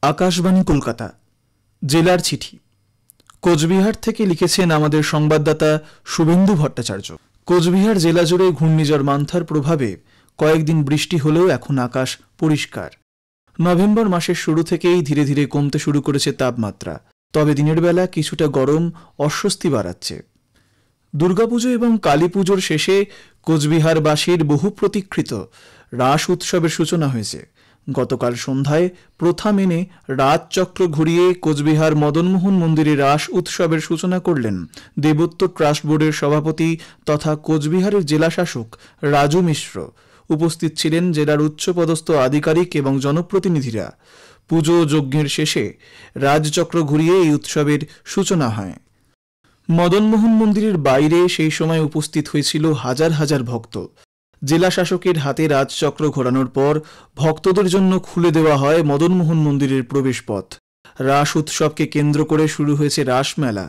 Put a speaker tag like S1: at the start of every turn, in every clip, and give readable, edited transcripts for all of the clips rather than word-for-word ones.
S1: আকাশবাণী কলকাতা জেলার চিঠি কোচবিহার থেকে লিখেছেন আমাদের সংবাদদাতা শুভেন্দু ভট্টাচার্য। কোচবিহার জেলা জুড়ে ঘূর্ণিঝড় মান্থার প্রভাবে কয়েকদিন বৃষ্টি হলেও এখন আকাশ পরিষ্কার। নভেম্বর মাসের শুরু থেকেই ধীরে ধীরে কমতে শুরু করেছে তাপমাত্রা, তবে দিনের বেলা কিছুটা গরম অস্বস্তি বাড়াচ্ছে। দুর্গাপুজো এবং কালী পুজোর শেষে কোচবিহারবাসীর বহু প্রতীক্ষিত রাস উৎসবের সূচনা হয়েছে। গতকাল সন্ধ্যায় প্রথা মেনে রাজচক্র ঘুরিয়ে কোচবিহার মদনমোহন মন্দিরে রাস উৎসবের সূচনা করলেন দেবোত্তর ট্রাস্ট বোর্ডের সভাপতি তথা কোচবিহারের জেলাশাসক রাজু মিশ্র। উপস্থিত ছিলেন জেলার উচ্চপদস্থ আধিকারিক এবং জনপ্রতিনিধিরা। পুজো যজ্ঞের শেষে রাজচক্র ঘুরিয়ে এই উৎসবের সূচনা হয়। মদনমোহন মন্দিরের বাইরে সেই সময় উপস্থিত হয়েছিল হাজার হাজার ভক্ত। জেলা শাসকের হাতে রাজচক্র ঘোরানোর পর ভক্তদের জন্য খুলে দেওয়া হয় মদনমোহন মন্দিরের প্রবেশপথ। রাস উৎসবকে কেন্দ্র করে শুরু হয়েছে রাসমেলা।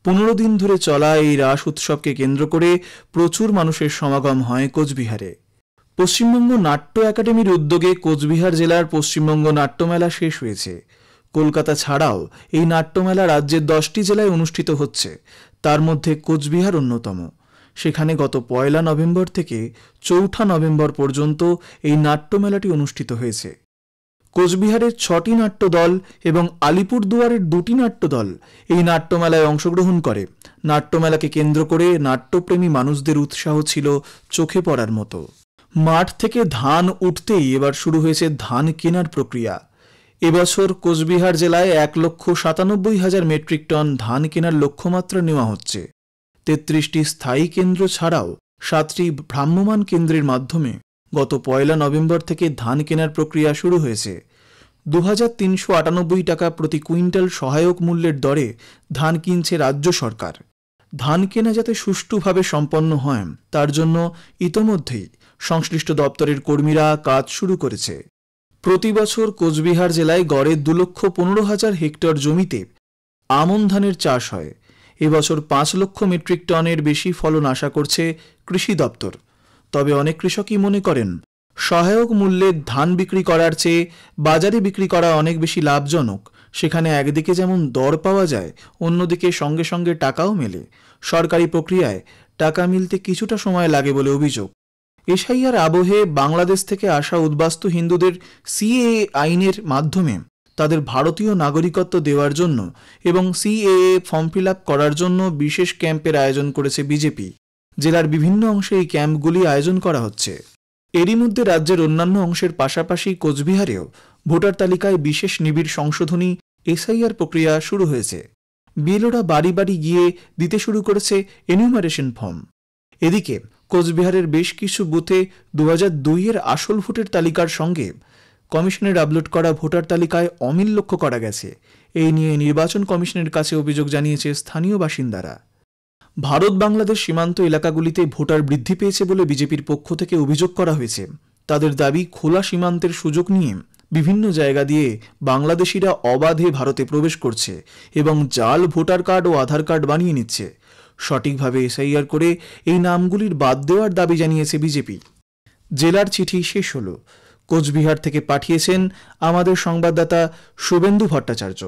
S1: 15 দিন ধরে চলা এই রাস উৎসবকে কেন্দ্র করে প্রচুর মানুষের সমাগম হয় কোচবিহারে। পশ্চিমবঙ্গ নাট্য একাডেমির উদ্যোগে কোচবিহার জেলার পশ্চিমবঙ্গ নাট্যমেলা শেষ হয়েছে। কলকাতা ছাড়াও এই নাট্যমেলা রাজ্যের 10টি জেলায় অনুষ্ঠিত হচ্ছে, তার মধ্যে কোচবিহার অন্যতম। সেখানে গত 1 নভেম্বর থেকে 4 নভেম্বর পর্যন্ত এই নাট্যমেলাটি অনুষ্ঠিত হয়েছে। কোচবিহারের 6টি নাট্যদল এবং আলিপুরদুয়ারের 2টি নাট্যদল এই নাট্যমেলায় অংশগ্রহণ করে। নাট্যমেলাকে কেন্দ্র করে নাট্যপ্রেমী মানুষদের উৎসাহ ছিল চোখে পড়ার মতো। মাঠ থেকে ধান উঠতেই এবার শুরু হয়েছে ধান কেনার প্রক্রিয়া। এবছর কোচবিহার জেলায় 1,97,000 মেট্রিক টন ধান কেনার লক্ষ্যমাত্রা নেওয়া হচ্ছে। 33টি স্থায়ী কেন্দ্র ছাড়াও 7টি ভ্রাম্যমাণ কেন্দ্রের মাধ্যমে গত 1 নভেম্বর থেকে ধান কেনার প্রক্রিয়া শুরু হয়েছে। 2,398 টাকা প্রতি কুইন্টাল সহায়ক মূল্যের দরে ধান কিনছে রাজ্য সরকার। ধান কেনা যাতে সুষ্ঠুভাবে সম্পন্ন হয় তার জন্য ইতোমধ্যেই সংশ্লিষ্ট দপ্তরের কর্মীরা কাজ শুরু করেছে। প্রতি বছর কোচবিহার জেলায় গড়ে 2,15,000 হেক্টর জমিতে আমন ধানের চাষ হয়। এবছর 5 লক্ষ মেট্রিক টনের বেশি ফলন আশা করছে কৃষি দপ্তর। তবে অনেক কৃষকই মনে করেন সহায়ক মূল্যে ধান বিক্রি করার চেয়ে বাজারে বিক্রি করা অনেক বেশি লাভজনক। সেখানে একদিকে যেমন দর পাওয়া যায়, অন্যদিকে সঙ্গে সঙ্গে টাকাও মেলে। সরকারি প্রক্রিয়ায় টাকা মিলতে কিছুটা সময় লাগে বলে অভিযোগ। এশিয়ার আবহে বাংলাদেশ থেকে আসা উদ্বাস্তু হিন্দুদের সিএএ আইনের মাধ্যমে তাদের ভারতীয় নাগরিকত্ব দেওয়ার জন্য এবং সিএএ ফর্ম ফিল আপ করার জন্য বিশেষ ক্যাম্পের আয়োজন করেছে বিজেপি। জেলার বিভিন্ন অংশে এই ক্যাম্পগুলি আয়োজন করা হচ্ছে। এরই মধ্যে রাজ্যের অন্যান্য অংশের পাশাপাশি কোচবিহারেও ভোটার তালিকায় বিশেষ নিবিড় সংশোধনী এসআইআর প্রক্রিয়া শুরু হয়েছে। বিএলওরা বাড়ি বাড়ি গিয়ে দিতে শুরু করেছে এনিউমারেশন ফর্ম। এদিকে কোচবিহারের বেশ কিছু বুথে 2002 আসল ভোটের তালিকার সঙ্গে কমিশনের আপলোড করা ভোটার তালিকায় অমিল লক্ষ্য করা গেছে। এই নিয়ে নির্বাচন কমিশনের কাছে অভিযোগ জানিয়েছে স্থানীয় বাসিন্দারা। ভারত বাংলাদেশ সীমান্ত এলাকাগুলিতে ভোটার বৃদ্ধি পেয়েছে বলে বিজেপির পক্ষ থেকে অভিযোগ করা হয়েছে। তাদের দাবি, খোলা সীমান্তের সুযোগ নিয়ে বিভিন্ন জায়গা দিয়ে বাংলাদেশিরা অবাধে ভারতে প্রবেশ করছে এবং জাল ভোটার কার্ড ও আধার কার্ড বানিয়ে নিচ্ছে। সঠিকভাবে এসআইআর করে এই নামগুলির বাদ দেওয়ার দাবি জানিয়েছে বিজেপি। জেলার চিঠি শেষ হলো। কোচবিহার থেকে পাঠিয়েছেন আমাদের সংবাদদাতা শুভেন্দু ভট্টাচার্য।